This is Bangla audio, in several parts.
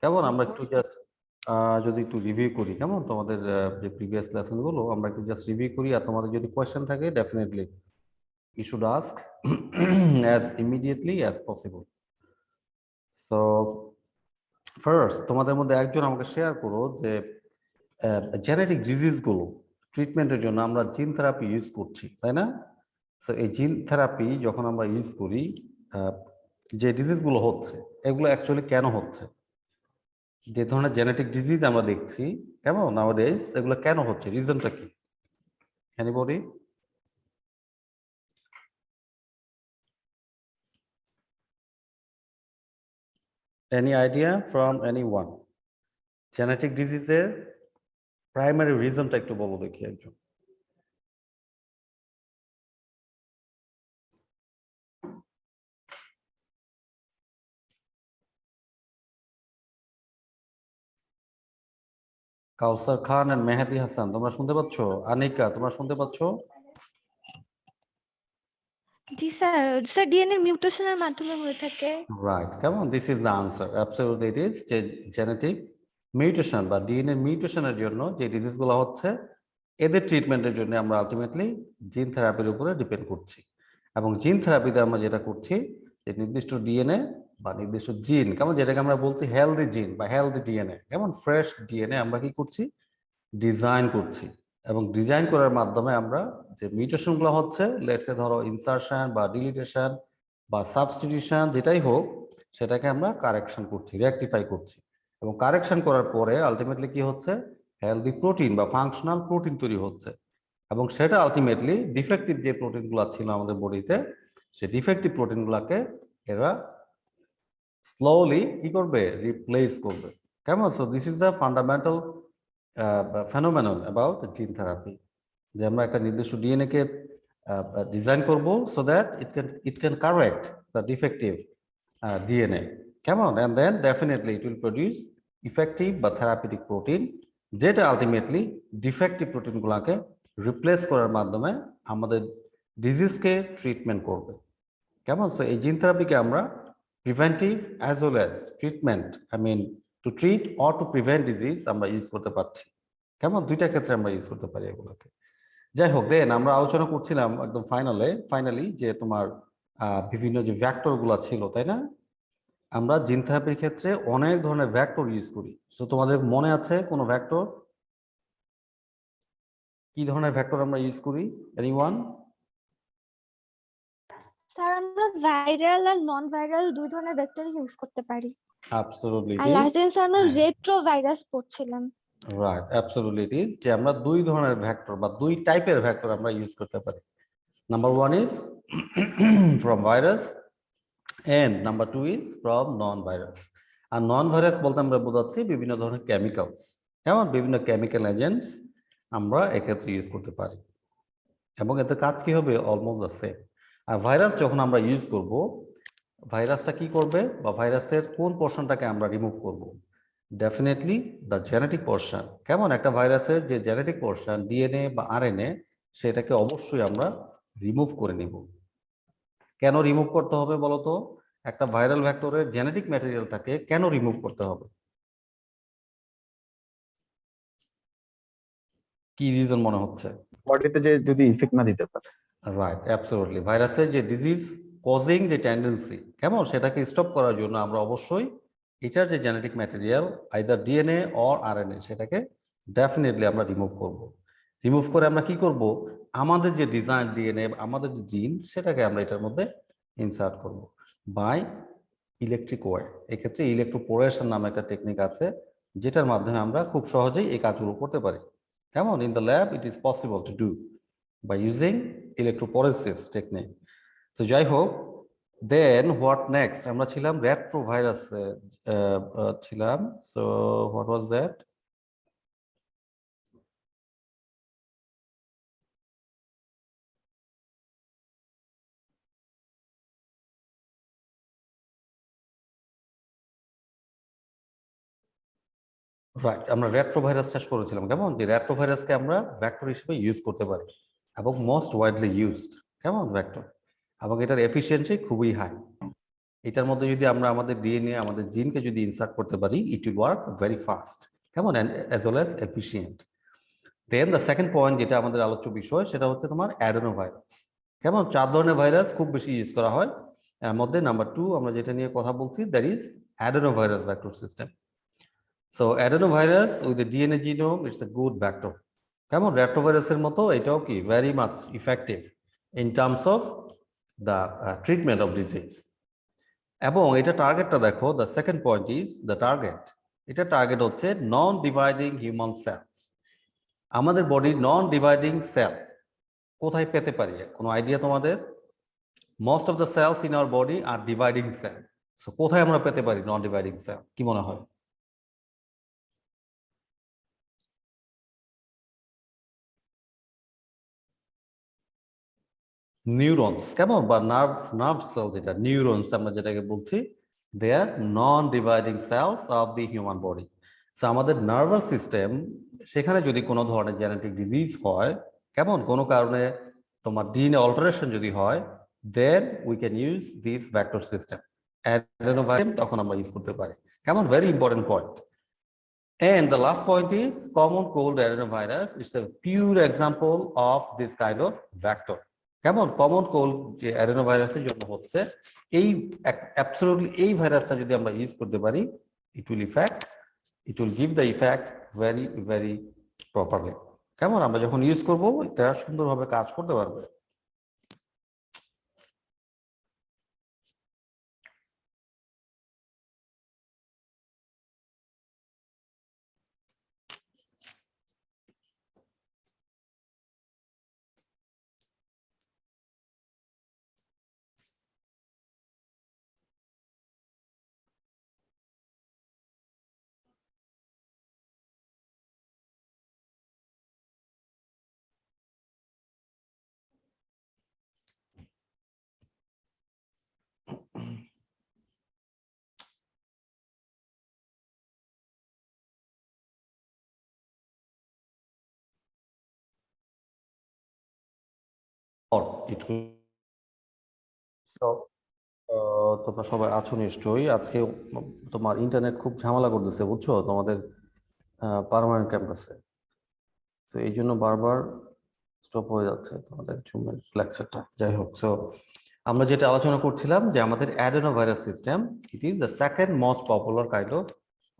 কেমন আমরা একটু জাস্ট যদি একটু রিভিউ করি, কেমন তোমাদের যে প্রিভিয়াস লেসন গুলো আমরা একটু জাস্ট রিভিউ করি, আর তোমাদের যদি কোয়েশ্চেন থাকে definitely you should ask as immediately as possible. So first তোমাদের মধ্যে একজন আমাকে শেয়ার করো যে জেনেটিক ডিজিজ গুলো ট্রিটমেন্টের জন্য আমরা জিন থেরাপি ইউজ করছি, তাই না? সো এই জিন থেরাপি যখন আমরা ইউজ করি, যে ডিজিজ গুলো হচ্ছে এগুলো অ্যাকচুয়ালি কেন হচ্ছে? যে ধরনের জেনেটিক ডিজিজ আমরা দেখছি কেমন নাওয়াডেজ, এগুলো কেন হচ্ছে, রিজনটা কি? Anybody? Any idea from anyone? Genetic ডিজিজের প্রাইমারি রিজনটা একটু বলো দেখি একজন। কাউসার খান এন্ড মেহেদি হাসান, তোমরা শুনতে পাচ্ছ? আনিকা, তোমরা শুনতে পাচ্ছ? জি স্যার, স্যার ডিএনএ মিউটেশনের মাধ্যমে হয়ে থাকে। রাইট, কেমন? This is the answer, absolutely it is. যে জেনেটিক মিউটেশন বা ডিএনএ মিউটেশনের জন্য যে ডিজিজগুলো হচ্ছে, এদের ট্রিটমেন্টের জন্য আমরা আলটিমেটলি জিন থেরাপির উপরে ডিপেন্ড করছি। এবং জিন থেরাপিতে আমরা যেটা করছি, যে নির্দিষ্ট ডিএনএ বা নির্দিষ্ট জিন, কেমন যেটাকে আমরা বলছি হেলদি জিন বা হেলদি ডিএনএ, কেমন ফ্রেশ ডিএনএ আমরা কি করছি, ডিজাইন করছি। এবং ডিজাইন করার মাধ্যমে আমরা যে মিউটেশনগুলো হচ্ছে, লেটসে ধরো ইনসারশন বা ডিলিটেশন বা সাবস্টিটিউশন যেটাই হোক, সেটাকে আমরা কারেকশন করছি, রেকটিফাই করছি। এবং কারেকশন করার পরে আলটিমেটলি কি হচ্ছে, হেলদি প্রোটিন বা ফাংশনাল প্রোটিন তৈরি হচ্ছে। এবং সেটা আলটিমেটলি ডিফেক্টিভ যে প্রোটিনগুলো ছিল আমাদের বডিতে, সেই ডিফেক্টিভ প্রোটিনগুলোকে এরা স্লোলি কি করবে, রিপ্লেস করবে। কেমন? So this is the fundamental phenomenon about gene therapy, যে আমরা একটা নির্দিষ্ট ডিএনএ কে ডিজাইন করব so that it can correct the defective DNA, কেমন? And then definitely it will produce effective বা থেরাপিউটিক প্রোটিন, যেটা আলটিমেটলি ডিফেক্টিভ প্রোটিনগুলোকে রিপ্লেস করার মাধ্যমে আমাদের ডিজিজকে ট্রিটমেন্ট করবে। কেমন? সো এই জিন থেরাপিকে আমরা preventive as well as treatment, I mean to treat or to prevent disease আমরা ইউজ করতে পারছি। কেমন? দুইটা ক্ষেত্রে আমরা ইউজ করতে পারি এগুলোকে। যাই হোক, দেন আমরা আলোচনা করছিলাম একদম ফাইনালি যে তোমার বিভিন্ন যে ভ্যাক্টর গুলা ছিল, তাই না? আমরা জিন থেরাপির ক্ষেত্রে অনেক ধরনের ভ্যাক্টর ইউজ করি। সো তোমাদের মনে আছে কোন ভ্যাক্টর, কি ধরনের ভ্যাক্টর আমরা ইউজ করি? এনিওয়ান? স্যার আমরা ভাইরাল আর নন ভাইরাল দুই ধরনের ভেক্টর ইউজ করতে পারি। অ্যাবসলিউটলি। আর লাস্ট দিন স্যার আমরা রেট্রো ভাইরাস পড়ছিলাম। রাইট, অ্যাবসলিউটলি ইট ইজ, যে আমরা দুই ধরনের ভেক্টর বা দুই টাইপের ভেক্টর আমরা ইউজ করতে পারি। Number one is from virus and number two is from non virus. আর নন ভাইরাস বলতে আমরা বোঝাচ্ছি বিভিন্ন ধরনের কেমিক্যালস, কেমন? বিভিন্ন কেমিক্যাল এজেন্টস আমরা এক্ষেত্রে ইউজ করতে পারি, এবং এতে কাজ কি হবে, অলমোস্ট দ্য সেম। আর ভাইরাস যখন আমরা ইউজ করব, ভাইরাসটা কি করবে বা ভাইরাসের কোন পোর্শনটাকে আমরা রিমুভ করব? Definitely the genetic portion. কেমন? একটা ভাইরাসের যে জেনেটিক পোর্শন ডিএনএ বা আরএনএ, সেটাকে অবশ্যই আমরা রিমুভ করে নিব। কেন রিমুভ করতে হবে বলতো? একটা ভাইরাল ভেক্টরের জেনেটিক ম্যাটেরিয়ালটাকে কেন রিমুভ করতে হবে? কি রিজন মনে হচ্ছে? বডিতে যে যদি ইফেক্ট না দিতে পারে। Right, absolutely. ভাইরাসের যে ডিজিজ কজিং যে টেন্ডেন্সি, কেমন, সেটাকে স্টপ করার জন্য আমরা অবশ্যই এটার যে genetic material either DNA or RNA, সেটাকে ডেফিনেটলি আমরা রিমুভ করব। রিমুভ করে আমরা কি করব, আমাদের যে ডিজাইন ডিএনএ, আমাদের যে জিন, সেটাকে আমরা এটার মধ্যে ইনসার্ট করব বাই ইলেকট্রিক ওয়ে। এক্ষেত্রে ইলেকট্রোপোরেশন নামে একটা টেকনিক আছে, যেটার মাধ্যমে আমরা খুব সহজেই এই কাজগুলো করতে পারি। কেমন? In the lab it is possible to do by using electrophoresis technique. So যাই হোক, then what next? আমরা ছিলাম retrovirus ছিলাম। So what was that? Right, আমরা রেট্রোভাইরাস শেষ করেছিলাম। কেমন? যে রেট্রোভাইরাসকে আমরা ভেক্টর হিসেবে ইউজ করতে পারি, এবং মোস্ট ওয়াইডলি ইউজড, কেমন, ভেক্টর, এবং এটার এফিসিয়েন্সি খুবই হাই। এটার মধ্যে যদি আমরা আমাদের ডিএনএ আমাদের জিনকে যদি ইনসার্ট করতে পারি, it will work very fast, কেমন, and as well as efficient. Then the second point যেটা আমাদের আলোচ্য বিষয়, সেটা হচ্ছে তোমার অ্যাডেনো ভাইরাস। কেমন, 4 ধরনের ভাইরাস খুব বেশি ইউজ করা হয়, এর মধ্যে নাম্বার 2 আমরা যেটা নিয়ে কথা বলছি, that is adeno virus vector system. So adeno virus with the DNA genome, it's a good vector. কেমন, রেট্রোভাইরাসের মতো এটাও কি very much effective in terms of the treatment of disease. এবং এটা টার্গেটটা দেখো, the second point is the target. এটা টার্গেট হচ্ছে নন ডিভাইডিং হিউম্যান সেলস। আমাদের বডির নন ডিভাইডিং সেল কোথায় পেতে পারি, কোনো আইডিয়া তোমাদের? Most of the cells in our body are dividing cell. So কোথায় আমরা পেতে পারি নন ডিভাইডিং সেল, কি মনে হয়? নিউরনস, কেমন, বা নার্ভ সেল, যেটা নিউরনস আমরা যেটাকে বলছি, they are non dividing cells of the human body. So আমাদের নার্ভাস সিস্টেম, সেখানে যদি কোনো ধরনের জেনেটিক ডিজিজ হয়, কেমন, কোনো কারণে তোমার ডিএনএ অল্টারেশন যদি হয়, then we can use this vector system adenovirus, তখন আমরা ইউজ করতে পারি। কেমন, very important point. And the last point is common cold adenovirus. It's a pure example of this kind of vector. কেমন, কমন কোল্ড যে অ্যাডেনোভাইরাসের জন্য হচ্ছে, এই অ্যাবসলিউটলি এই ভাইরাসটা যদি আমরা ইউজ করতে পারি, it will give the effect very very properly. কেমন, আমরা যখন ইউজ করব এটা সুন্দরভাবে কাজ করতে পারবে। Or it will. So, তোমরা সবাই আছো নিশ্চয়ই। আজকে তোমার ইন্টারনেট খুব ঝামেলা করতেছে, বুঝছো, তোমাদের পার্মানেন্ট ক্যাম্পাসে। তো এই জন্য বারবার স্টপ হয়ে যাচ্ছে তোমাদের জুমের লেকচারটা। যাই হোক, সো আমরা যেটা আলোচনা করছিলাম যে আমাদের adeno virus system, it is the second most popular kind of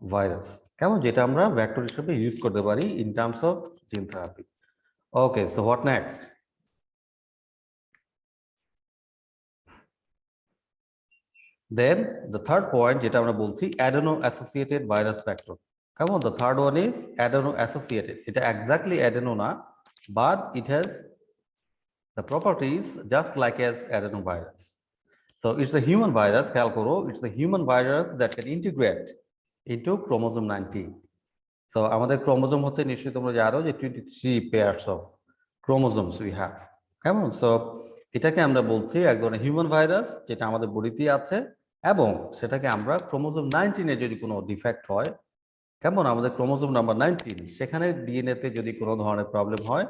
virus, কেমন, যেটা আমরা ভেক্টর হিসেবে ইউজ করতে পারি in terms of gene therapy. Okay, so what next? Then the third point যেটা আমরা বলছি adeno associated virus vector. Come on, the third one is adeno associated. এটা exactly adeno না, but it has the properties just like as adenovirus. So it's a human virus, খেয়াল করো, it's a human virus that can integrate into chromosome 19. So আমাদের ক্রোমোজোম হচ্ছে, নিশ্চয়ই তোমরা জানো যে 23 pairs of chromosomes we have. কেমন, সো এটাকে আমরা বলছি এক ধরনের হিউম্যান ভাইরাস, যেটা আমাদের বডিতে আছে, এবং সেটাকে আমরা ক্রোমোজোম 19 যদি কোনো ডিফেক্ট হয়, কেমন, আমাদের ক্রোমোজোম নাম্বার 19 সেখানে ডিএনএ তে যদি কোনো ধরনের প্রবলেম হয়,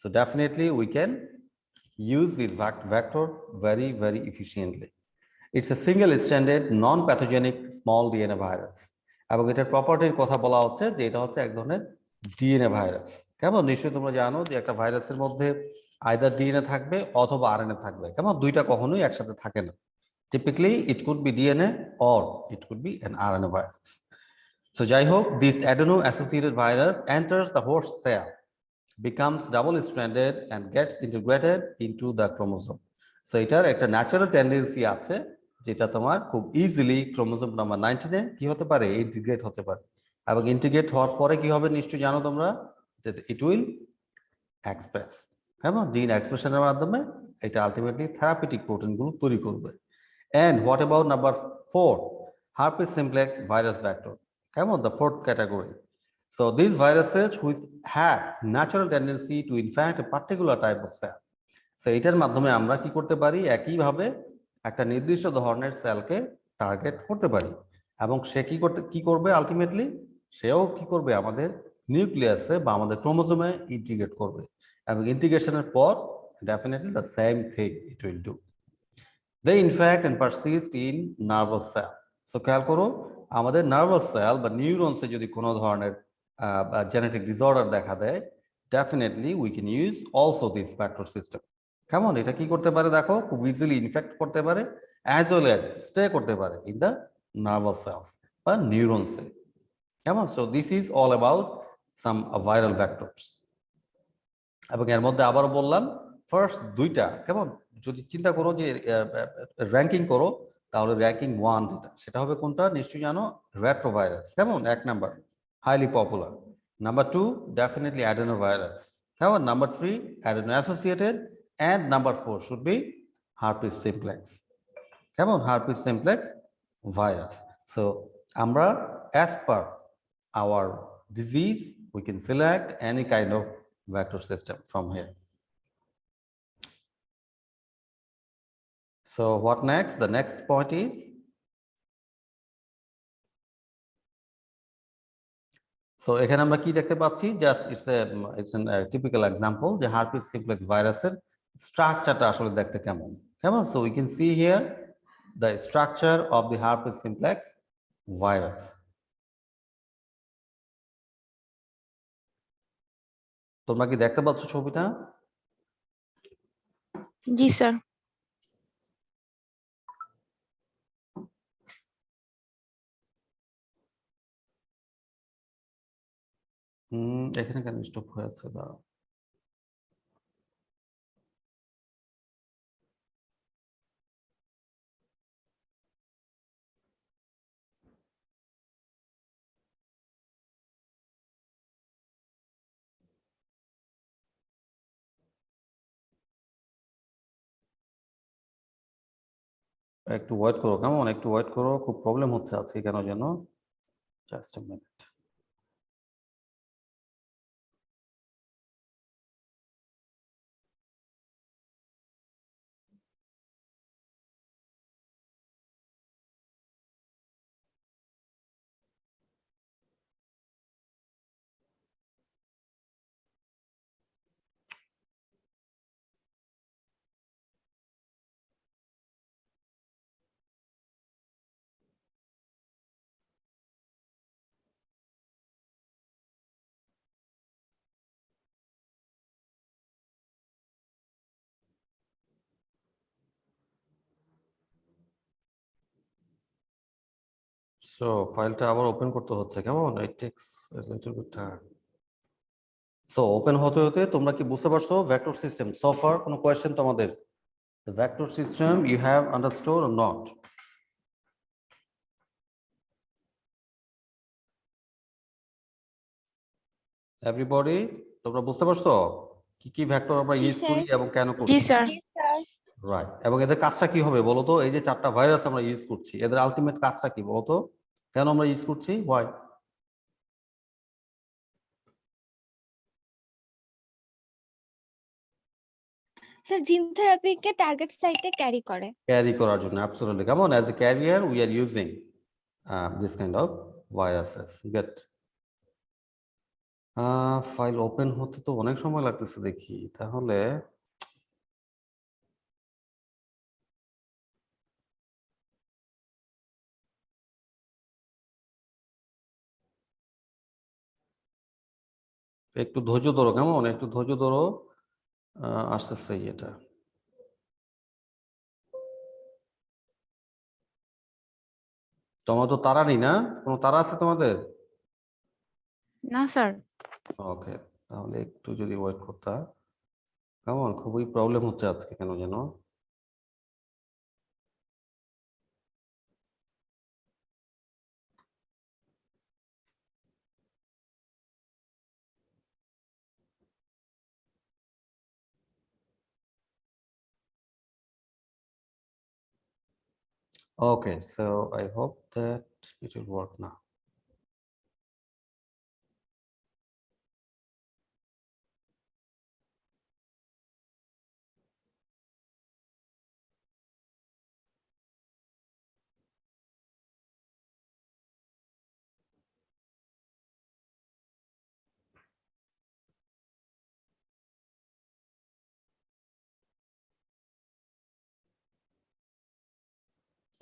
so definitely we can use this vector very very efficiently. It's a single standard non pathogenic small DNA virus, এবং এটার প্রপার্টির কথা বলা হচ্ছে যে এটা হচ্ছে এক ধরনের ডিএনএ ভাইরাস। কেমন, নিশ্চয়ই তোমরা জানো যে একটা ভাইরাসের মধ্যে আইদার ডিএনএ থাকবে অথবা আরএনএ থাকবে, কেমন, দুইটা কখনোই একসাথে থাকে না। Typically, it could be DNA or it could be an RNA virus. So, যাই হোক, this adeno-associated virus enters the host cell, becomes double-stranded and gets integrated into the chromosome. So, এটার একটা ন্যাচারাল টেন্ডেন্সি আছে, যেটা তোমার খুব ইজিলি ক্রোমোজোম নাম্বার 19 কি হতে পারে, ইন্টিগ্রেট হতে পারে। এবং ইন্টিগ্রেট হওয়ার পরে কি হবে নিশ্চয়ই জানো তোমরা, যে ইট উইল এক্সপ্রেস, কেমন, জিন এক্সপ্রেশনের মাধ্যমে এটা আলটিমেটলি থেরাপিউটিক প্রোটিনগুলো তৈরি করবে। And what about number 4, herpes simplex virus vector? Come on, the fourth category. So these viruses which have natural tendency to infect a particular type of cell. So এটার মাধ্যমে আমরা কি করতে পারি, একইভাবে একটা নির্দিষ্ট ধরনের সেলকে টার্গেট করতে পারি, এবং সে কি করবে আলটিমেটলি, সেও কি করবে, আমাদের নিউক্লিয়াসে বা আমাদের ক্রোমোজোমে ইন্টিগ্রেট করবে, এবং ইন্টিগ্রেশনের পর definitely the same thing it will do. they infect and persist in nervous cell. So খেয়াল করো আমাদের নার্ভাস সেল বা নিউরনসে যদি কোনো ধরনের জেনেটিক ডিসঅর্ডার দেখা দেয়, definitely we can use also this vector system. কেমন এটা কি করতে পারে দেখো, খুব ইজিলি ইনফেক্ট করতে পারে অ্যাজ ওয়েল অ্যাজ স্টে করতে পারে ইন দ্য নার্ভাস সেলস বা নিউরনসে। কেমন? So this is all about some viral vectors. এবং এর মধ্যে আবারও বললাম ফার্স্ট দুইটা, কেমন যদি চিন্তা করো যে র্যাঙ্কিং করো, তাহলে র্যাঙ্কিং 1 যেটা সেটা হবে কোনটা নিশ্চয়ই জানো, রেট্রোভাইরাস। কেমন? 1 number highly popular. Number 2 definitely adenovirus. কেমন? Number 3 adeno associated, and number 4 should be herpes simplex. কেমন? Herpes simplex virus. সো আমরা as per our disease we can select any kind of vector system from here. So what next? The next point is so এখানে আমরা কি দেখতে পাচ্ছি, just it's a typical example যে herpes simplex ভাইরাসের স্ট্রাকচারটা আসলে দেখতে কেমন। কেমন? So we can see here the structure of the herpes simplex virus. তোমরা কি দেখতে পাচ্ছ ছবিটা? জি স্যার। এখানে কেন স্টপ হয়ে আছে? দাঁড়াও। একটু ওয়েট করো, কেমন? একটু ওয়েট করো, খুব প্রবলেম হচ্ছে আজকে কেন যেন। Just a minute. সো ফাইলটা আবার ওপেন করতে হচ্ছে, কেমন? ইট tax a little bit time. So open হতে হতে তোমরা কি বুঝতে পারছো ভেক্টর সিস্টেম? সো ফার কোনো কোয়েশ্চেন তোমাদের? The vector system you have understood or not? Everybody তোমরা বুঝতে পারছো কি কি ভেক্টর আমরা জি, ইউজ স্যার। করি এবং কেন করি? জি স্যার। রাইট। এবং এদের কাজটা কি হবে বলো তো? এই যে 4টা ভাইরাস আমরা ইউজ করছি, এদের আলটিমেট কাজটা কি বলো তো? কেন আমরা ইউজ করছি? হোয়াই? স্যার জিন থেরাপিকে টার্গেট সাইটে ক্যারি করে। ক্যারি করার জন্য, অ্যাবসলিউটলি। কেমন? As a career we are using this kind of viruses. Good. File open হতে তো অনেক সময় লাগতেছে দেখি, তাহলে একটু ধৈর্য ধরো, কেমন? একটু ধৈর্য ধরো, আসতেছে এটা। তোমার তো তাড়া নেই না? কোনো তাড়া আছে তোমাদের? না স্যার। ওকে, তাহলে একটু যদি ওয়েট করতা। কেমন? খুবই প্রবলেম হচ্ছে আজকে কেন যেন। Okay, so I hope that it will work now.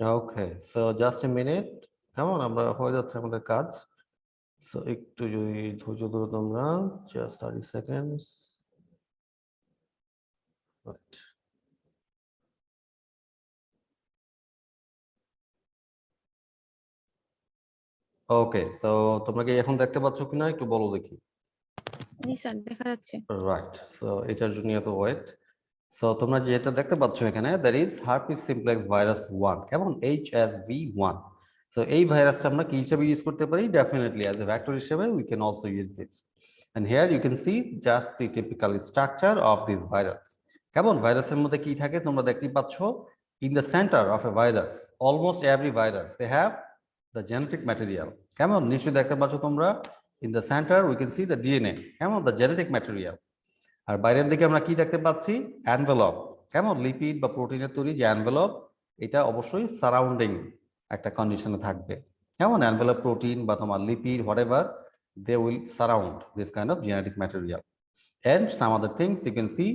Okay, so just a minute. কেমন আমরা হয়ে যাচ্ছে আমাদের কাজ। সো একটু যদি ধৈর্য ধরো তোমরা, জাস্ট 30 সেকেন্ডস। ওকে, সো তোমরা কি এখন দেখতে পাচ্ছ কিনা একটু বলো দেখি। জি স্যার, দেখা যাচ্ছে। রাইট, সো এটার জন্য এত ওয়েট। সো তোমরা যেটা দেখতে পাচ্ছ এখানে, that is herpes simplex virus 1, কেমন HSV1। সো এই ভাইরাসটা আমরা কি হিসেবে ইউজ করতে পারি? ডেফিনেটলি অ্যাজ এ ভেক্টর হিসেবে we can also use this. And here you can see just the typical structure of this virus. কেমন ভাইরাসের মধ্যে কি থাকে তোমরা দেখতেই পাচ্ছ। In the centre of a virus, almost every virus they have the genetic material. কেমন নিশ্চয়ই দেখতে পাচ্ছ তোমরা, in the centre we can see the DNA, কেমন দ্য জেনেটিক ম্যাটেরিয়াল। আর বাইরের দিকে আমরা কি দেখতে পাচ্ছি? অ্যানভেলপ, কেমন লিপিড বা প্রোটিনের তৈরি যে অ্যানভেলপ, এটা অবশ্যই সারাউন্ডিং একটা কন্ডিশনে থাকবে। কেমন অ্যানভেলপ প্রোটিন বা তোমার lipid whatever, they will surround this kind of genetic material. And some other things you can see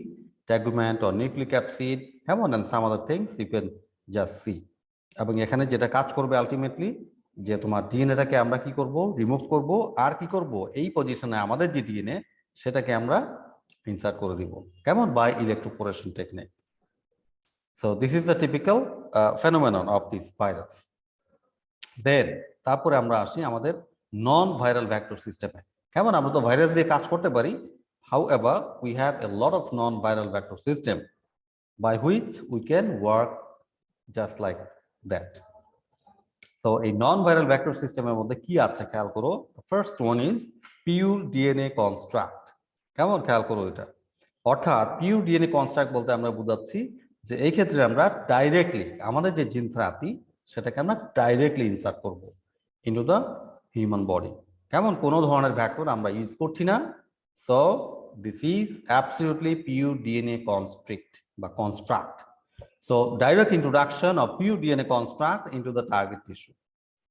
tegument or nucleic acid, কেমন, and some other things you can just see. এবং এখানে যেটা কাজ করবে আলটিমেটলি, যে তোমার ডিএনএটাকে আমরা কি করব? রিমুভ করব। আর কি করব? এই পজিশনে আমাদের যে ডিএনএ সেটাকে আমরা ইনসার্ট করে দিব, কেমন, by electroporation technique. So this is the typical phenomenon of this virus. Then তারপরে আমরা আসি আমাদের নন ভাইরাল ভেক্টর সিস্টেমে। কেমন আমরা তো ভাইরাস দিয়ে কাজ করতে পারি, however we have a lot of non-viral vector system by which we can work just like that. So a non-viral vector system এর মধ্যে কি আছে খেয়াল করো। First one is pure DNA construct, কেমন খেয়াল করো এটা। অর্থাৎ পিওর ডিএনএ কনস্ট্রাক্ট বলতে আমরা বুঝাচ্ছি যে এই ক্ষেত্রে আমরা ডাইরেক্টলি আমাদের যে জিন থেরাপি সেটাকে আমরা ডাইরেক্টলি ইনসার্ট করব ইনটু দ্য হিউম্যান বডি। কেমন কোনো ধরনের ভ্যাক্টর আমরা ইউজ করছি না। So this is absolutely pure DNA constrict বা construct. So direct introduction of pure DNA construct into the target tissue.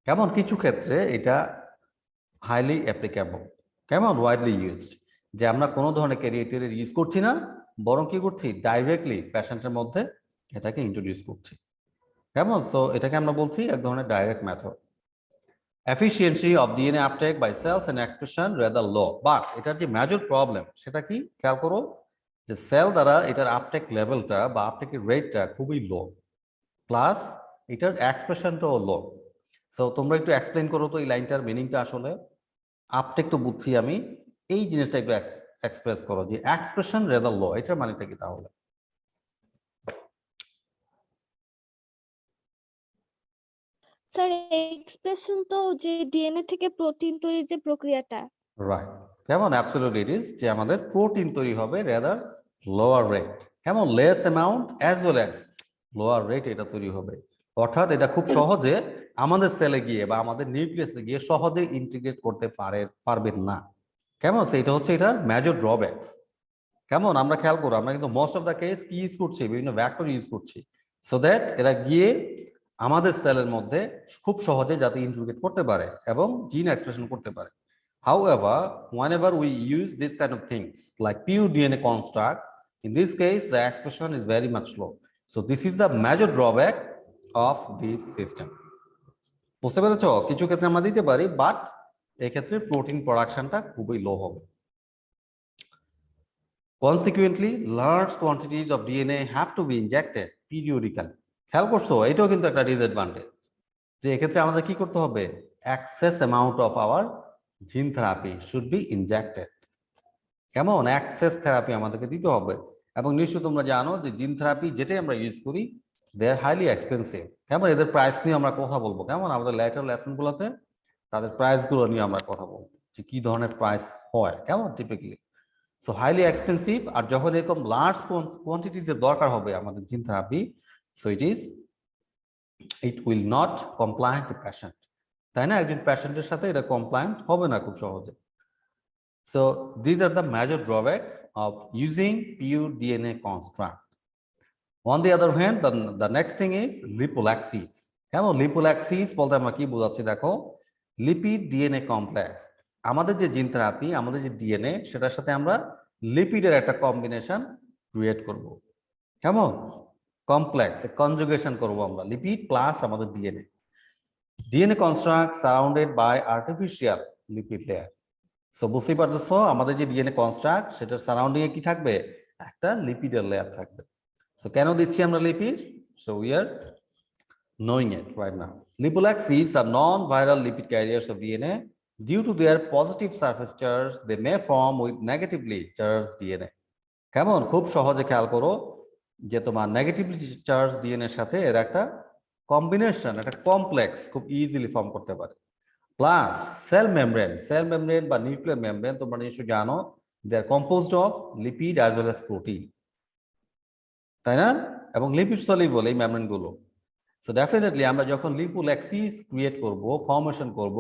কেমন কিছু ক্ষেত্রে এটা হাইলি অ্যাপ্লিকেবল, কেমন ওয়াইডলি ইউজড, যে আমরা কোনো ধরনের ক্যারিয়েটার ইউজ করছি না, বরং কি করছি? ডাইরেক্টলি পেশেন্টের মধ্যে এটাকে ইন্ট্রোডিউস করছি, কেমন। সো এটাকে আমরা বলছি এক ধরনের direct method. Efficiency of DNA uptake by cells and expression rather low, but এটার যে মেজর প্রবলেম সেটা কি খেয়াল করো, যে সেল দ্বারা এটার আপটেক লেভেলটা বা আপটেকের রেটটা খুবই লো, প্লাস এটার এক্সপ্রেশনটাও লো। সো তোমরা একটু এক্সপ্লেন করো তো এই লাইনটার মিনিংটা আসলে। আপটেক তো বুঝছি আমি, এই জিনিসটা একটু এক্সপ্রেস করো যে এক্সপ্রেশন রেদার লো, এটার মানেটা কি তাহলে? স্যার এক্সপ্রেশন তো যে ডিএনএ থেকে প্রোটিন তৈরির যে প্রক্রিয়াটা। রাইট, কেমন অ্যাবসলিউটলি ইট ইজ, যে আমাদের প্রোটিন তৈরি হবে রেদার লোয়ার রেট, কেমন less amount as well as lower rate এটা তৈরি হবে। অর্থাৎ এটা খুব সহজে আমাদের সেলে গিয়ে বা আমাদের নিউক্লিয়াসে গিয়ে সহজে ইন্টিগ্রেট করতে পারবেন না, কেমন। সেটা হচ্ছে এটার মেজর ড্রব্যাকস। কেমন আমরা খেয়াল করো, আমরা কিন্তু মোস্ট অফ দ্য কেস কি ইউজ করছি? বিভিন্ন ভ্যাক্টর ইউজ করছি, সো দ্যাট এরা গিয়ে আমাদের সেলের মধ্যে খুব সহজে যাতে ইন্টিগ্রেট করতে পারে এবং জিন এক্সপ্রেশন করতে পারে। However, whenever we use this kind of things like pure DNA construct, in this case the expression is very much low. So this is the major drawback of this system. বুঝতে পেরেছো? কিছু ক্ষেত্রে আমরা দিতে পারি, বাট এই ক্ষেত্রে প্রোটিন প্রোডাকশনটা খুবই লো হবে। Consequently, large quantities of DNA have to be injected periodically. খেয়াল করছো, এটাও কিন্তু একটা ডিসঅ্যাডভান্টেজ, যে এক্ষেত্রে আমাদের কি করতে হবে? Excess amount of our gene therapy should be injected, কেমন অ্যাক্সেস থেরাপি আমাদেরকে দিতে হবে। এবং নিশ্চয়ই তোমরা জানো যে জিন থেরাপি যেটাই আমরা ইউজ করি দে আর হাইলি এক্সপেন্সিভ, কেমন এদের প্রাইস নিয়ে আমরা কথা বলবো, কেমন আমাদের লেটার লেসন গুলোতে তাদের প্রাইস গুলো নিয়ে আমরা কথা বলবো, যে কি ধরনের প্রাইস হয়, কেমন টিপিক্যালি। So highly expensive. আর যখন এরকম লার্জ কোয়ান্টিটিজ এর দরকার হবে আমাদের gene therapy, so it will not compliant to patient, তাই না? একজন পেশেন্টের সাথে এটা কমপ্লায়েন্ট হবে না খুব সহজে। So these are the major drawbacks of using pure DNA construct. On the other hand, the next thing is lipolysis. কেমন lipolysis বলতে আমরা কি বোঝাচ্ছি দেখো, লিপিড ডিএনএ কমপ্লেক্স, আমাদের যে জিন থেরাপি, আমাদের যে ডিএনএ সেটার সাথে আমরা লিপিডের একটা কম্বিনেশন ক্রিয়েট করব, কেমন কমপ্লেক্স কনজুগেশন করব আমরা লিপিড প্লাস আমাদের DNA. DNA construct surrounded by artificial lipid layer. So বুঝতেই পারতেছো আমাদের যে ডিএনএ কনস্ট্রাক্ট সেটার সারাউন্ডিং এ কি থাকবে, একটা লিপিডের লেয়ার থাকবে। সো কেন দিচ্ছি আমরা lipid? So we are knowing it right now. Lipoaxes are non-viral lipid carriers of DNA. Due to their positive surface charge, they may form with negatively charged DNA. কেমন খুব সহজে খেয়াল করো যে তোমার নেগেটিভলি চার্জ ডিএনএ এর সাথে এর একটা কম্বিনেশন, একটা কমপ্লেক্স খুব ইজিলি ফর্ম করতে পারে। প্লাস সেল মেমব্রেন বা নিউক্লিয়ার মেমব্রেন তোমরা নিশ্চয়ই জানো, they are composed of lipid as well as protein, তাই না? এবং লিপিড সলিউবল এই মেমব্রেন গুলো। সো ডেফিনেটলি আমরা যখন লিপোলাক্সিস ক্রিয়েট করব, ফর্মেশন করব,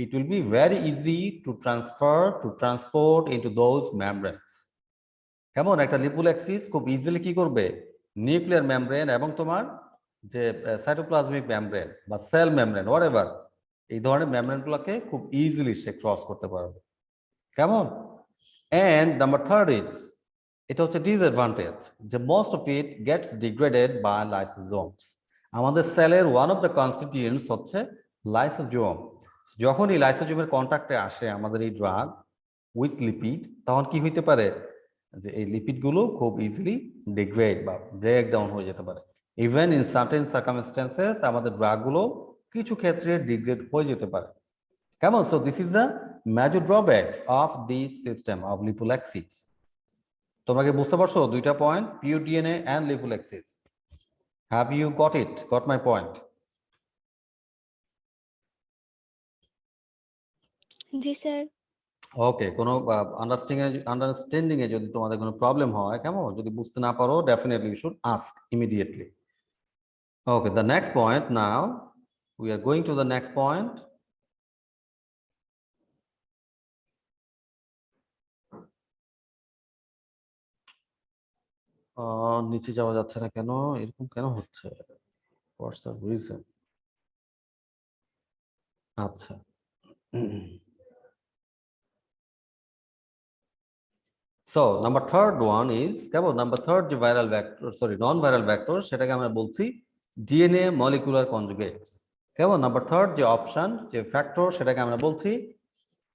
it will be very easy to transport into those membranes. কেমন একটা লিপোলাক্সিস খুব ইজিলি কি করবে, নিউক্লিয়ার মেমব্রেন এবং তোমার যে সাইটোপ্লাজমিক মেমব্রেন বা সেল মেমব্রেন হোয়াটএভার, এই ধরনের মেমব্রেনগুলোকে খুব ইজিলি সে ক্রস করতে পারবে। কেমন? এন্ড নাম্বার থার্ড ইজ, এটা হচ্ছে ডিসঅ্যাডভান্টেজ, যে most of it gets degraded by lysosomes. আমাদের সেলের ওয়ান অফ দ্য কনস্টিটিউয়েন্টস হচ্ছে লাইসোজোম। যখন এই লাইসোজোমের কন্ট্যাক্টে আসে আমাদের এই ড্রাগ উইথ লিপিড, তখন কি হইতে পারে যে এই লিপিডগুলো খুব ইজিলি ডিগ্রেড বা ব্রেক ডাউন হয়ে যেতে পারে। ইভেন ইন সার্টেন সার্কামস্টেন্সেস আমাদের ড্রাগগুলো কিছু ক্ষেত্রে ডিগ্রেড হয়ে যেতে পারে। কেমন? So this is the major drawbacks of this system of lipoplexes. তোমরা কি বুঝতে পারছো দুইটা point, pure DNA and lipoplexes? Have you got it? Got my point? জি স্যার। ওকে, কোনো আন্ডারস্ট্যান্ডিং এ যদি তোমাদের কোনো প্রবলেম হয়, কেমন যদি বুঝতে না পারো, definitely you should ask immediately. Okay, the next point now, we are going to the next point. নিচে যাওয়া যাচ্ছে না কেন, এরকম কেন হচ্ছে? What's the reason? আচ্ছা, so number third one is কেমন, নাম্বার থার্ড যে ভাইরাল ভেক্টর, সরি নন ভাইরাল ভেক্টর, সেটাকে আমরা বলছি ডিএনএ মলিকুলার কনজুগেটস। কেমন? নাম্বার থার্ড যে অপশন, যে ফ্যাক্টর, সেটাকে আমরা বলছি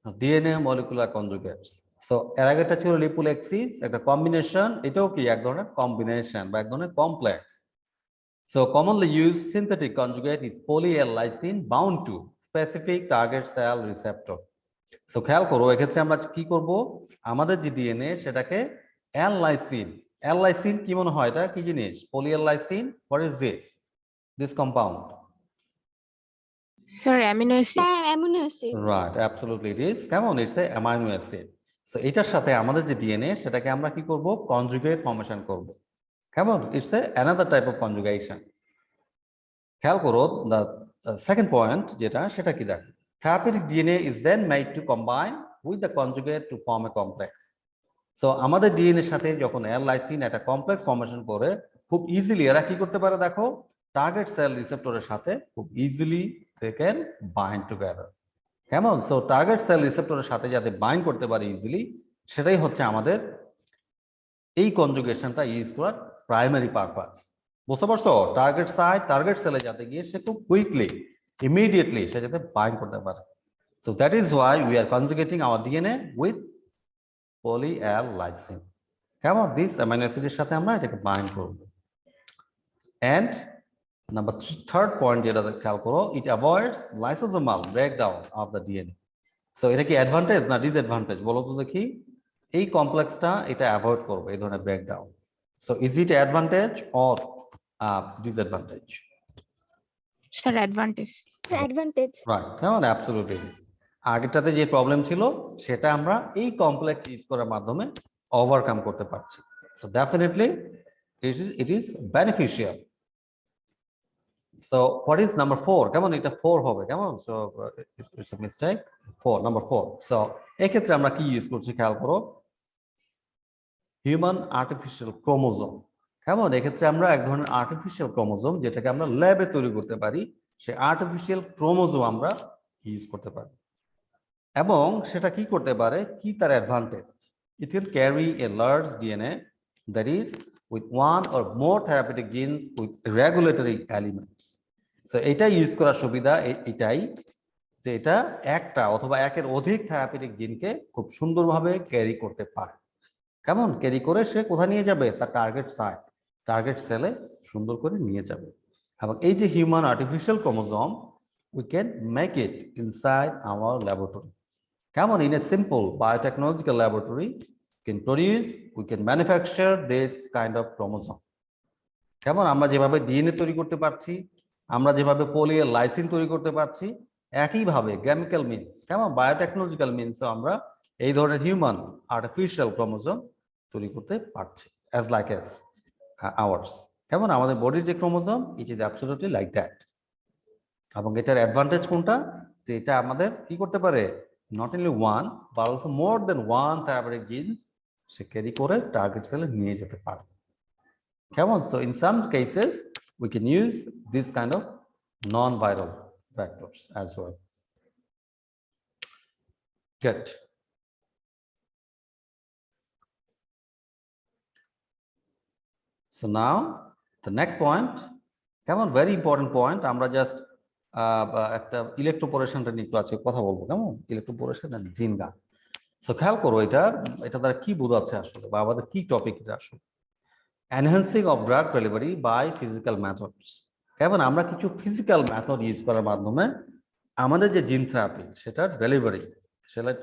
ডিএনএ মলিকুলার কনজুগেটস। সো এর আগেটা ছিল লিপোলাক্সিস, একটা কম্বিনেশন, এটাও কি এক ধরনের কম্বিনেশন বা এক ধরনের complex. So commonly use synthetic conjugate is poly L lysine bound to specific target cell receptor. So খেয়াল করো এক্ষেত্রে আমরা কি করব, আমাদের যে ডিএনএ সেটাকে এল লাইসিন কি মনে হয়, এটা কি জিনিস? Poly L lysine. What is this compound? Sir amino acid. হ্যাঁ, amino acid. Right, absolutely it is. কেমন? It's a amino acid. So এটার সাথে আমাদের যে ডিএনএ সেটাকে আমরা কি করব, কনজুগেট ফর্মেশন করব। কেমন? It's A another type of conjugation. খেয়াল করো দ্য সেকেন্ড পয়েন্ট যেটা, সেটা কি দেখো, therapeutic DNA is then made to combine with the conjugate to form a complex. So আমাদের ডিএনএ সাথে যখন এল লাইসিন একটা কমপ্লেক্স ফর্মেশন করে, খুব ইজিলি এরা কি করতে পারে দেখো, টার্গেট সেল রিসেপ্টরের সাথে খুব easily they can bind together. কেমন? সো টার্গেট সেল রিসেপ্টরের সাথে যাতে বাইন্ড করতে পারে ইজিলি, সেটাই হচ্ছে আমাদের এই কনজুগেশনটা ইউজ করার প্রাইমারি পারপাস। বুঝতে পারছো? টার্গেট সাইট, টার্গেট সেলে যাতে গিয়ে সে খুব কুইকলি, ইমিডিয়েটলি সে যাতে বাইন্ড করতে পারে। So that is why we are conjugating our DNA with poly L lysine. কেমন? দিস অ্যামাইনো অ্যাসিডের সাথে আমরা এটাকে বাইন্ড করব। এন্ড নাম্বার থার্ড পয়েন্ট যেটা খেয়াল করো, it avoids lysosomal breakdown of the DNA. So এটা কি অ্যাডভান্টেজ না ডিসঅ্যাডভান্টেজ বলো তো দেখি? এই কমপ্লেক্সটা এটা অ্যাভয়েড করবে এই ধরনের breakdown. So is it advantage or disadvantage? Sir advantage. Advantage. Right, কেমন? অ্যাবসলিউটলি। আগেরটাতে যে প্রবলেম ছিল সেটা আমরা এই কমপ্লেক্স ইউজ করার মাধ্যমে ওভারকাম করতে পারছি। So definitely it is beneficial. So what is number 4? কেমন? এটা 4 হবে। কেমন? So it's a mistake. 4, number 4. So এক্ষেত্রে আমরা কি ইউজ করছি খেয়াল করো, হিউম্যান আর্টিফিশিয়াল ক্রোমোজোম। কেমন? এক্ষেত্রে আমরা এক ধরনের আর্টিফিশিয়াল ক্রোমোজোম যেটাকে আমরা ল্যাবে তৈরি করতে পারি, সেই আর্টিফিশিয়াল ক্রোমোজোম আমরা ইউজ করতে পারি। এবং সেটা কি করতে পারে, কি তার advantage? It will carry a large DNA that is with one or more therapeutic genes with regulatory elements. So এটা ইউজ করার সুবিধা এটাই যে এটা একটা অথবা একের অধিক থেরাপিউটিক জিনকে খুব সুন্দরভাবে ক্যারি করতে পারে। কেমন ক্যারি করে সে কোথায় নিয়ে যাবে? তার টার্গেট সেলে সুন্দর করে নিয়ে যাবে। এবং এই যে human artificial chromosome, we can make it inside our laboratory. কেমন in a simple biotechnological laboratory, we can manufacture this kind of chromosome. কেমন আমরা যেভাবে ডিএনএ তৈরি করতে পারছি, আমরা যেভাবে পলিএ লাইসিন তৈরি করতে পারছি, একইভাবে কেমিক্যাল মিনস কেমন বায়োটেকনোলজিক্যাল মিনসও আমরা এই ধরনের হিউম্যান আর্টিফিশিয়াল ক্রোমোজোম তৈরি করতে পারছি as like as ours. কেমন আমাদের বডির যে chromosome, it is absolutely like that. এবং এটার অ্যাডভান্টেজ কোনটা? যে এটা আমাদের কি করতে পারে? Not only one but also more than one therapeutic genes সে ক্যারি করে টার্গেট সেলে নিয়ে যেতে পারে। কেমন? So in some cases we can use this kind of non-viral vectors as well. Good. So now the next point, কেমন very important point, আমরা জাস্ট একটা ইলেকট্রোপোরেশনটা নিয়ে একটু আজকে কথা বলবো। কেমন ইলেকট্রোপোরেশন এন্ড জিন গান। সো খেয়াল করো এটা দ্বারা কি বোঝাচ্ছে আসলে বা আমাদের কি টপিক এটা আসলে। Enhancing of drug delivery by physical methods. কেমন আমরা কিছু ফিজিক্যাল মেথড ইউজ করার মাধ্যমে আমাদের যে জিন থেরাপি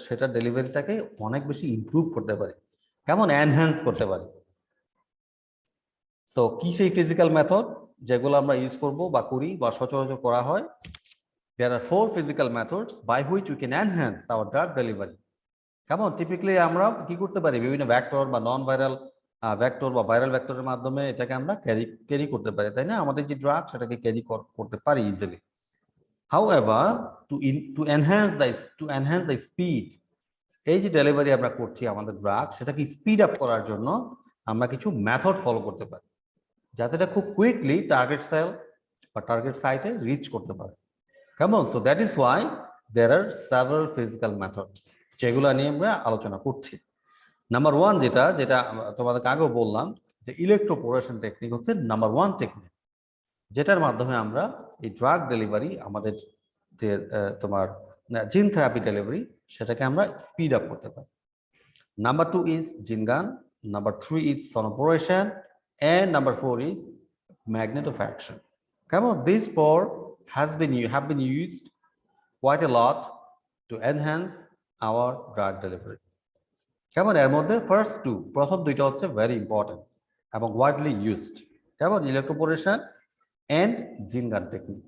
সেটার ডেলিভারিটাকে অনেক বেশি ইমপ্রুভ করতে পারি, কেমন এনহ্যান্স করতে পারি। সো কি সেই ফিজিক্যাল মেথড যেগুলো আমরা ইউজ করব বা করি বা সচরাচর করা হয়? There are 4 physical methods by which we can enhance our drug delivery. কেমন টিপিক্যালি আমরা কি করতে পারি? বিভিন্ন ভেক্টর বা নন ভাইরাল ভেক্টর বা ভাইরাল ভেক্টরের মাধ্যমে এটাকে আমরা ক্যারি করতে পারি, তাই না? আমাদের যে ড্রাগ সেটাকে ক্যারি করতে পারি easily. However, to enhance the speed, এই যে ডেলিভারি আমরা করছি আমাদের ড্রাগ সেটাকে স্পিড আপ করার জন্য আমরা কিছু মেথড ফলো করতে পারি যাতে এটা খুব কুইকলি টার্গেট সেল বা টার্গেট সাইটে রিচ করতে পারে। কেমন? So that is why there are several physical methods যেগুলো নিয়ে আমরা আলোচনা করছি। নাম্বার 1 যেটা তোমাদের আগেও বললাম যে ইলেকট্রোপোরেশন টেকনিক হচ্ছে নাম্বার 1 টেকনিক, যেটার মাধ্যমে আমরা এই ড্রাগ ডেলিভারি আমাদের যে তোমার জিন থেরাপি ডেলিভারি সেটাকে আমরা স্পিড আপ করতে পারি। নাম্বার 2 ইজ জিন গান, number 3 is সনোপোরেশন, and number 4 is magnet of action. Come on, these 4 have been used quite a lot to enhance our drug delivery. Come on, এর মধ্যে first 2 প্রথম দুইটা হচ্ছে very important এবং widely used. Come on, electroporation and gene gun technique.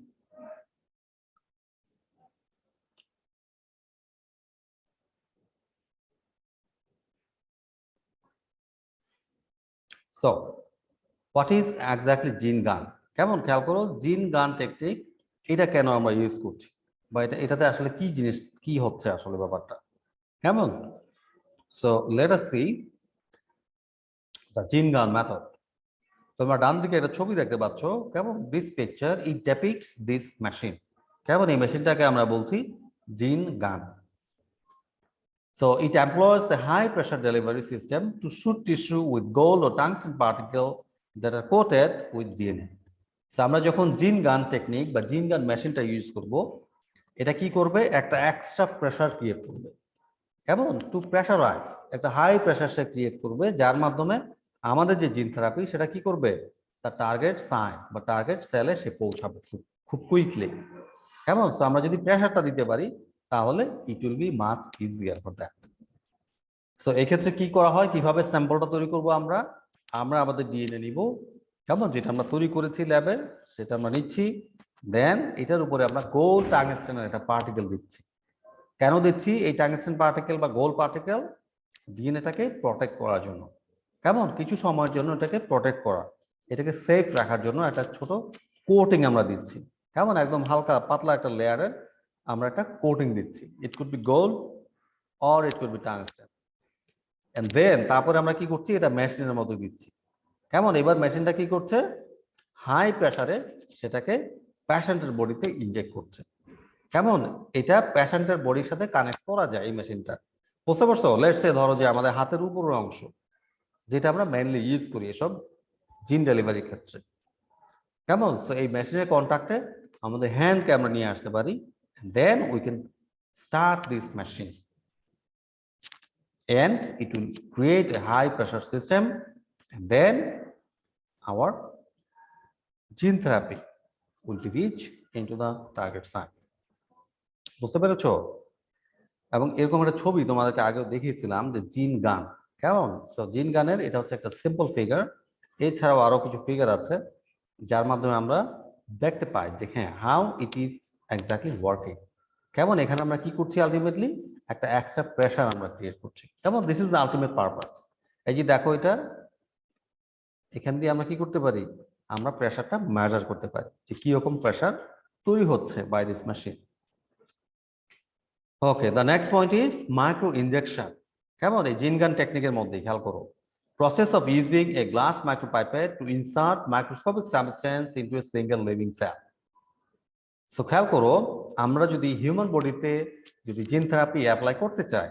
So what is exactly gene gun? কেমন খেয়াল করো জিন গান টেকনিক এটা কেন আমরা ইউজ করছি বা এটাতে আসলে কি জিনিস কি হচ্ছে আসলে ব্যাপারটা, কেমন? So let us see the gene গান মেথড। তোমরা ডান দিকে একটা ছবি দেখতে পাচ্ছ, কেমন? This picture it ডেপিক্টস this machine. কেমন এই মেশিনটাকে আমরা বলছি জিন গান। So it employs a high pressure delivery system to shoot tissue with gold or tungsten particle that are coated with DNA. So আমরা যখন জিন গান টেকনিক বা জিন গান মেশিনটা ইউজ করব, এটা কি করবে? একটা এক্সট্রা প্রেসার ক্রিয়েট করবে, কেমন? টু প্রেসারাইজ একটা হাই প্রেসার সে ক্রিয়েট করবে যার মাধ্যমে আমাদের যে জিন থেরাপি সেটা কি করবে? তার টার্গেট সাইট বা টার্গেট সেলে সে পৌঁছাবে খুব কুইকলি, কেমন? সো আমরা যদি প্রেসারটা দিতে পারি তাহলে it will be much easier for that. So এই ক্ষেত্রে কি করা হয়? কিভাবে স্যাম্পলটা তৈরি করব? আমরা আমাদের ডিএনএ নিব, কেমন? যেটা আমরা তৈরি করেছি ল্যাবে সেটা আমরা নিচ্ছি, দেন এটার উপরে আমরা গোল্ড টাংস্টেনের একটা পার্টিকেল দিচ্ছি। কেন দিচ্ছি এই টাংস্টেন পার্টিকেল বা গোল্ড পার্টিকেল? ডিএনএটাকে প্রটেক্ট করার জন্য, কেমন? কিছু সময়ের জন্য এটাকে প্রটেক্ট করা, এটাকে সেফ রাখার জন্য একটা ছোট কোটিং আমরা দিচ্ছি, কেমন? একদম হালকা পাতলা একটা লেয়ারের আমরা একটা কোটিং দিচ্ছি। It could be gold or it could be tungsten. And then তারপরে আমরা কি করছি? এটা মেশিনের মতো দিচ্ছি, কেমন? এবার মেশিনটা কি করছে? হাই প্রেসারে সেটাকে পেশেন্টের বডিতে ইনজেক্ট করছে, কেমন? এটা পেশেন্টের বডির সাথে কানেক্ট করা যায় এই মেশিনটা, বুঝতে পারছো? লেটস সে ধরো যে আমাদের হাতের উপরের অংশ যেটা আমরা মেইনলি ইউজ করি এসব জিন ডেলিভারির ক্ষেত্রে। কেমন? সো এই মেশিনের কন্ট্যাক্টে আমাদের হ্যান্ডকে আমরা নিয়ে আসতে পারি, then we can start this machine and it will create a high pressure system, and then our gene therapy will be reached into the target site. বুঝতে পেরেছো? এবং এরকম একটা ছবি তোমাদেরকে আগেও দেখিয়েছিলাম যে জিন গান, কেমন? সো জিন গানের এটা হচ্ছে একটা সিম্পল ফিগার, এছাড়াও আরো কিছু ফিগার আছে যার মাধ্যমে আমরা দেখতে পাই যে হ্যাঁ how it is exactly working. কেমন? এখানে আমরা কি করছি? আলটিমেটলি একটা এক্সট্রা প্রেসার আমরা ক্রিয়েট করছি। কেমন? This is the ultimate purpose. এই যে দেখো এটা, এখান দিয়ে আমরা কি করতে পারি? আমরা প্রেসারটা মেজার করতে পারি যে কি রকম প্রেসার তৈরি হচ্ছে by this machine. Okay, the next point is micro injection. কেমন? এই জিন গান টেকনিকের মধ্যে খেয়াল করো, process of using a glass micropipette to insert microscopic substance into a single living cell. So খেয়াল করো, আমরা যদি হিউম্যান বডিতে যদি জিন থেরাপি অ্যাপ্লাই করতে চাই,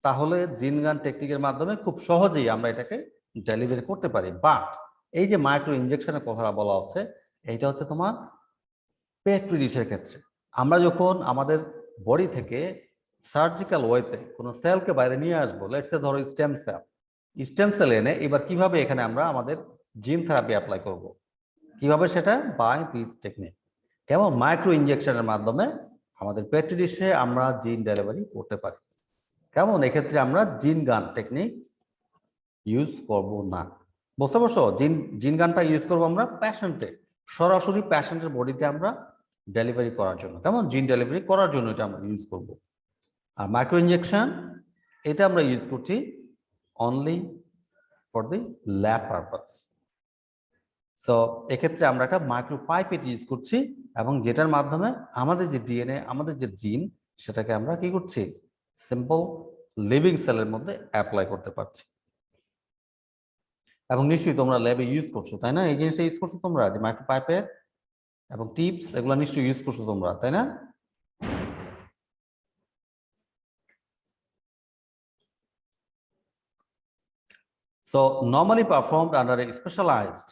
তাহলে জিন গান টেকনিকের মাধ্যমে খুব সহজেই আমরা এটাকে ডেলিভারি করতে পারি। বাট এই যে মাইক্রো ইনজেকশনের কথা বলা হচ্ছে, এইটা হচ্ছে তোমার পেট্রি ডিশের ক্ষেত্রে। আমরা যখন আমাদের বডি থেকে সার্জিক্যাল ওয়েতে কোনো সেলকে বাইরে নিয়ে আসবো, লেটস সে ধরো স্টেম সেল এনে এবার কিভাবে এখানে আমরা আমাদের জিন থেরাপি অ্যাপ্লাই করব, কিভাবে? সেটা বাই দিস টেকনিক। কেমন? মাইক্রো ইনজেকশনের মাধ্যমে আমাদের পেট্রি ডিশে আমরা জিন ডেলিভারি করতে পারি। কেমন? এক্ষেত্রে আমরা জিন গান টেকনিক ইউজ করব না। বুঝতে পারছো? জিন গানটা ইউজ করবো আমরা প্যাশেন্টে, সরাসরি প্যাশেন্টের বডিতে আমরা ডেলিভারি করার জন্য। কেমন? জিন ডেলিভারি করার জন্য এটা আমরা ইউজ করব। আর মাইক্রো ইনজেকশন এটা আমরা ইউজ করছি only for the lab purpose. So এক্ষেত্রে আমরা একটা মাইক্রো পাইপেট ইউজ করছি, এবং যেটার মাধ্যমে আমাদের যে ডিএনএ, আমাদের যে জিন, সেটাকে আমরা কি করছি? সিম্পল লিভিং সেলের মধ্যে অ্যাপ্লাই করতে পারছি। এবং নিশ্চয়ই তোমরা ল্যাবে ইউজ করছো, তাই না? এই জিনিসটা ইউজ করছো তোমরা, যে মাইক্রো পাইপেট এবং টিপস, এগুলো নিশ্চয়ই ইউজ করছো তোমরা, তাই না? So normally performed under a specialized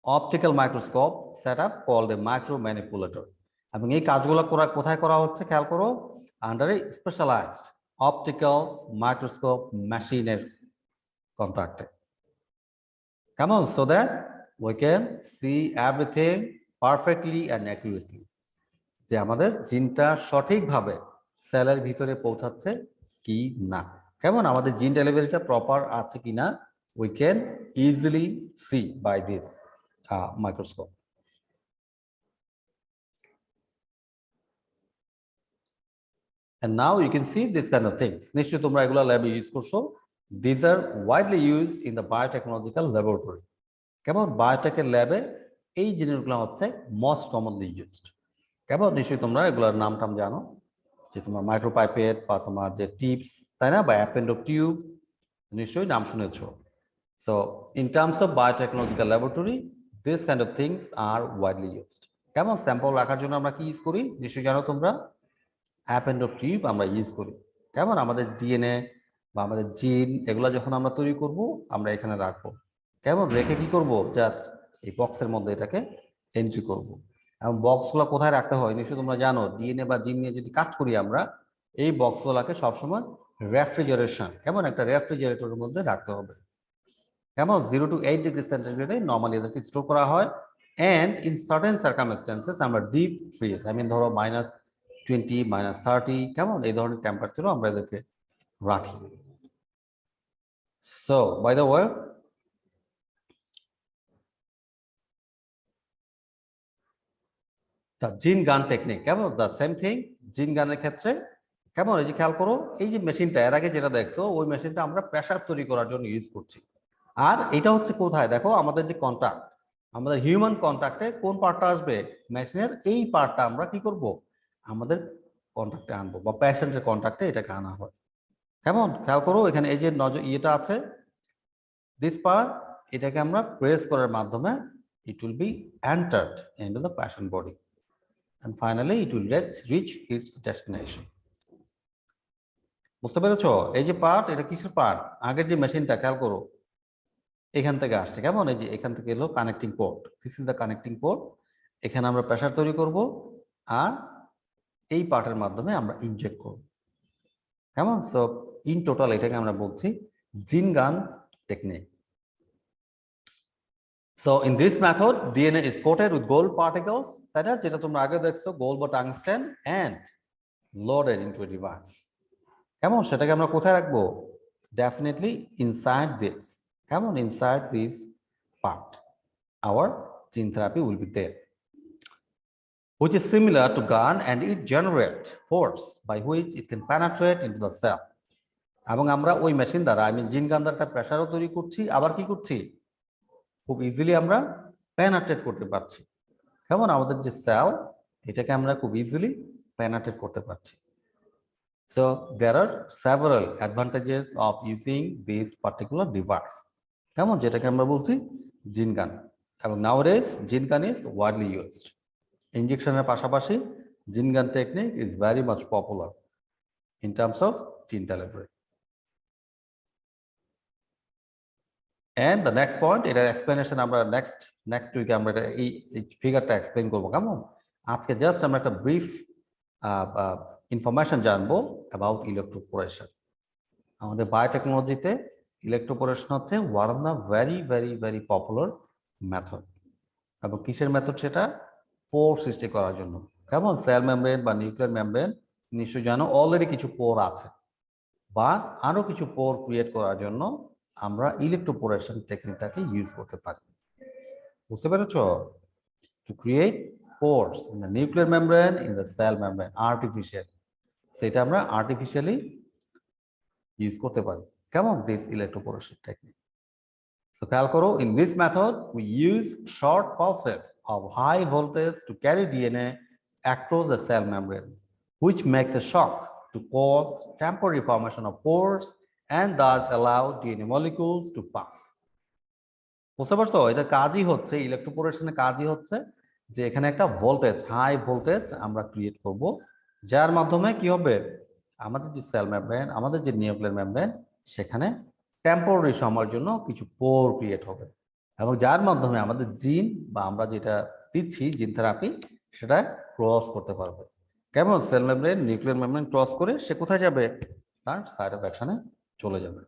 optical microscope setup called a micromanipulator. এবং এই কাজগুলো কোথায় করা হচ্ছে? খেয়াল করো, আন্ডার এ স্পেশালাইজড অপটিক্যাল মাইক্রোস্কোপ মেশিনের কন্ট্যাক্টে। কেমন? So that we can C everything perfectly and accurately, যে আমাদের জিনটা সঠিকভাবে সেলের ভিতরে পৌঁছাচ্ছে কি না। কেমন? আমাদের জিন ডেলিভারিটা প্রপার আছে কিনা we can easily see by this microscope. And now you can see this kind of things. নিশ্চয়ই তোমরা এগুলো ল্যাবে ইউজ করছো। These are widely used in the biotechnological laboratory. কেমন? বায়োটেকের ল্যাবে এই জিনিসগুলো হচ্ছে মোস্ট কমনলি ইউজড। কেমন? নিশ্চয়ই তোমরা এগুলোর নাম টাম জানো, যে তোমার মাইক্রোপাইপেট বা তোমার যে টিপস, তাই না, বা অ্যাপেন্ডো টিউব, নিশ্চয়ই নাম শুনেছো। So in terms of biotechnological laboratory, these kind of things are widely used. কেমন? স্যাম্পল রাখার জন্য আমরা কি ইউজ করি? নিশ্চয়ই জানো তোমরা, অ্যাপেন্ডো টিউব আমরা ইউজ করি। কেমন? আমাদের ডিএনএ বা আমাদের জিন, এগুলো যখন আমরা তৈরি করব, আমরা এখানে রাখবো। কেমন? রেখে কি করব? জাস্ট এই বক্সের মধ্যে এটাকে এন্ট্রি করব। এবং বক্সগুলো কোথায় রাখতে হয় নিশ্চয়ই তোমরা জানো। ডিএনএ বা জিন নিয়ে যদি কাজ করি আমরা, এই বক্সগুলোকে সবসময় রেফ্রিজারেশন, কেমন, একটা রেফ্রিজারেটরের মধ্যে রাখতে হবে। কেমন? 0 to 8 ডিগ্রি সেন্টিগ্রেডে নর্মালি এদেরকে স্টোর করা হয়। অ্যান্ড ইন সার্টেন সার্কামস্টেন্সেস আমরা ডিপ ফ্রিজ, ধরো -20, -30, কেমন, এই ধরনের টেম্পারেচারও আমরা এদেরকে রাখি। So by the way, the gene gun technique, কেমন? দ্য সেম থিং জিন গানের ক্ষেত্রে। কেমন? এই যে খেয়াল করো, এই যে মেশিনটা এর আগে যেটা দেখছো, ওই মেশিনটা আমরা প্রেসার তৈরি করার জন্য ইউজ করছি। আর এটা হচ্ছে কোথায়? দেখো আমাদের যে কন্ট্যাক্ট, আমাদের হিউম্যান কন্ট্যাক্টে কোন পার্টটা আসবে? মেশিনের এই পার্টটা আমরা কি করব? আমাদের কন্ট্যাক্টে আনবো, বা পেশেন্টের কন্ট্যাক্টে এটাকে আনা হয়। কেমন? খেয়াল করো, এখানে এই যে ইয়েটা আছে, দিস পার্ট, এটাকে আমরা প্রেস করার মাধ্যমে it will be entered into the patient body and finally it will reach its destination. বুঝতে পেরেছো? এই যে পার্ট, এটা কিসের পার্ট? আগের যে মেশিনটা খেয়াল করো, এখান থেকে আসছে, কেমন? এই যে এখান থেকে এলো connecting port, this is the connecting port. এখানে আমরা প্রেসার তৈরি করব আর এই পার্টের মাধ্যমে আমরা ইনজেক্ট করব, কেমন? সো ইন টোটাল এটাকে আমরা বলছি জিন gun technique. So in this method, DNA is coated with gold particles, তাই না, যেটা তোমরা আগে দেখছো, গোল্ড বা tungsten, and loaded into a device. কেমন? সেটাকে আমরা কোথায় রাখবো? Definitely inside this, কেমন? Inside this part, our gene therapy will be there, which is similar to gun, and it generates force by which it can penetrate into the cell. এবং আমরা ওই মেশিন দ্বারা, আমি জিন গান দ্বারা একটা প্রেসারও তৈরি করছি, আবার কি করছি, খুব ইজিলি আমরা পেনেট্রেট করতে পারছি, কেমন? আমাদের যে সেল, এটাকে আমরা খুব ইজিলি পেনেট্রেট করতে পারছি। So there are several advantages of using this particular device, কেমন, যেটাকে আমরা বলছি জিন গান। এবং নাওডেজ জিন গান ইজ ওয়াইডলি ইউজড। ইনজেকশনের পাশাপাশি gene gun technique is very much popular in terms of gene delivery. And the next point, এটা এক্সপ্লেনেশন আমরা নেক্সট উইকে আমরা এই ফিগারটা এক্সপ্লেইন করবো, কেমন? আজকে জাস্ট আমরা একটা ব্রিফ ইনফরমেশন জানবো অ্যাবাউট ইলেকট্রোপোরেশন। আমাদের বায়োটেকনোলজিতে ইলেকট্রোপোরেশন হচ্ছে one of the very very very popular method. এবং কিসের মেথড সেটা? পোর সৃষ্টি করার জন্য, কেমন? সেল মেমব্রেন বা নিউক্লিয়ার মেমব্রেন নিশ্চয়ই জানো অলরেডি কিছু পোর আছে, বা আরো কিছু পোর ক্রিয়েট করার জন্য আমরা ইলেকট্রোপোরেশন টেকনিকটাকে ইউজ করতে পারি। বুঝতে পেরেছো? To create পোরস in the nuclear membrane, in the cell membrane, artificially, সেটা আমরা আর্টিফিশিয়ালি ইউজ করতে পারি, কেমন? This ইলেকট্রোপোরেশন technique. সো খেয়াল করো, in this method we use short pulses of high voltage to carry DNA across the cell membrane, which makes a shock to cause temporary formation of pores and thus allow DNA molecules to pass. বুঝতে পারছো? এটা কাজই হচ্ছে, ইলেকট্রোপোরেশনের কাজই হচ্ছে যে এখানে একটা ভোল্টেজ, হাই ভোল্টেজ আমরা ক্রিয়েট করব, যার মাধ্যমে কি হবে, আমাদের যে সেল মেমব্রেন, আমাদের যে নিউক্লিয়ার মেমব্রেন, সেখানে টেম্পোরারি সময়ের জন্য কিছু পোর ক্রিয়েট হবে, এবং যার মাধ্যমে আমাদের জিন বা আমরা যেটা দিচ্ছি জিন থেরাপি, সেটা ক্রস করতে পারবে, কেমন? Cell membrane, nuclear membrane cross করে সে কোথায় যাবে? তার সাইড অফ অ্যাকশনে চলে যাবে।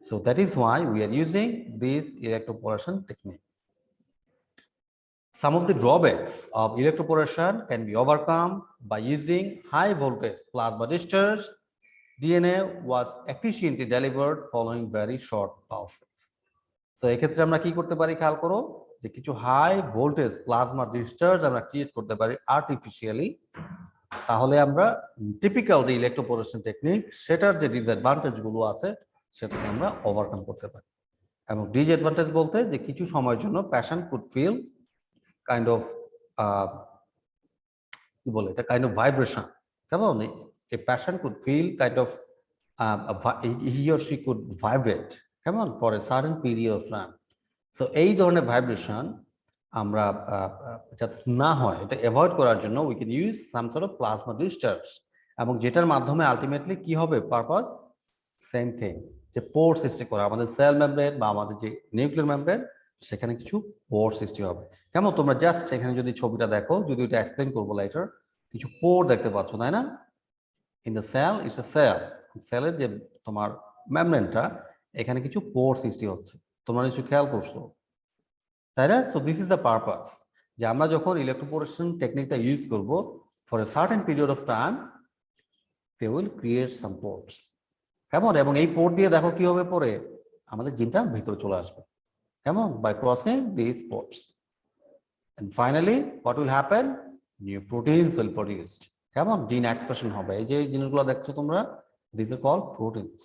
So that is why we are using this electroporation technique. Some of the drawbacks of electroporation can be overcome by using high voltage plasma discharge. DNA was efficiently delivered following very short pulses. So এক্ষেত্রে আমরা কি করতে পারি? খেয়াল করো যে কিছু হাই ভোল্টেজ প্লাজমা ডিসচার্জ আমরা ক্রিয়েট করতে পারি আর্টিফিশিয়ালি, তাহলে আমরা টিপিক্যাল যে ইলেকট্রোপোরেশন টেকনিক, সেটার যে ডিসঅ্যাডভান্টেজ গুলো আছে সেটাকে আমরা ওভারকাম করতে পারি। এবং ডিসঅ্যাডভান্টেজ বলতে যে কিছু সময়ের জন্য patient could feel kind of কি বলে এটা, কাইন্ড অফ ভাইব্রেশন, কেমন? A patient could feel kind of he or she could vibrate, কেমন, for a certain period of time. So এই ধরনের ভাইব্রেশন আমরা যাতে না হয়, এটা অ্যাভয়েড করার জন্য we can use some sort of plasma discharge, এবং যেটার মাধ্যমে আলটিমেটলি কি হবে, পারপাস সেম থিং, যে পোর সৃষ্টি করা, আমাদের সেল মেমব্রেন বা আমাদের যে নিউক্লিয়ার মেমব্রেন, সেখানে কিছু পোর সৃষ্টি হবে, কেমন? তোমরা জাস্ট এখানে যদি ছবিটা দেখো, যদি এটা এক্সপ্লেন করবো লাইটার, কিছু পোর দেখতে পাচ্ছ, তাই না? In the cell, it's a cell, সেলের যে তোমার মেমব্রেনটা, এখানে কিছু পোর সৃষ্টি হচ্ছে, তোমরা নিশ্চয়ই খেয়াল করছো, তাই না? So this is the purpose, যে আমরা যখন ইলেকট্রোপোরেশন টেকনিকটা ইউজ করব for a certain period of time, they will create some pores, কেমন? এবং এই পোর্ট দিয়ে দেখো কি হবে, পরে আমাদের জিনটা ভিতরে চলে আসবে, কেমন? By crossing this ports, and finally what will happen, new proteins will produced, কেমন? জিন এক্সপ্রেশন হবে। এই যে জিনিসগুলো দেখছো তোমরা, দিস আর কল্ড প্রোটিনস।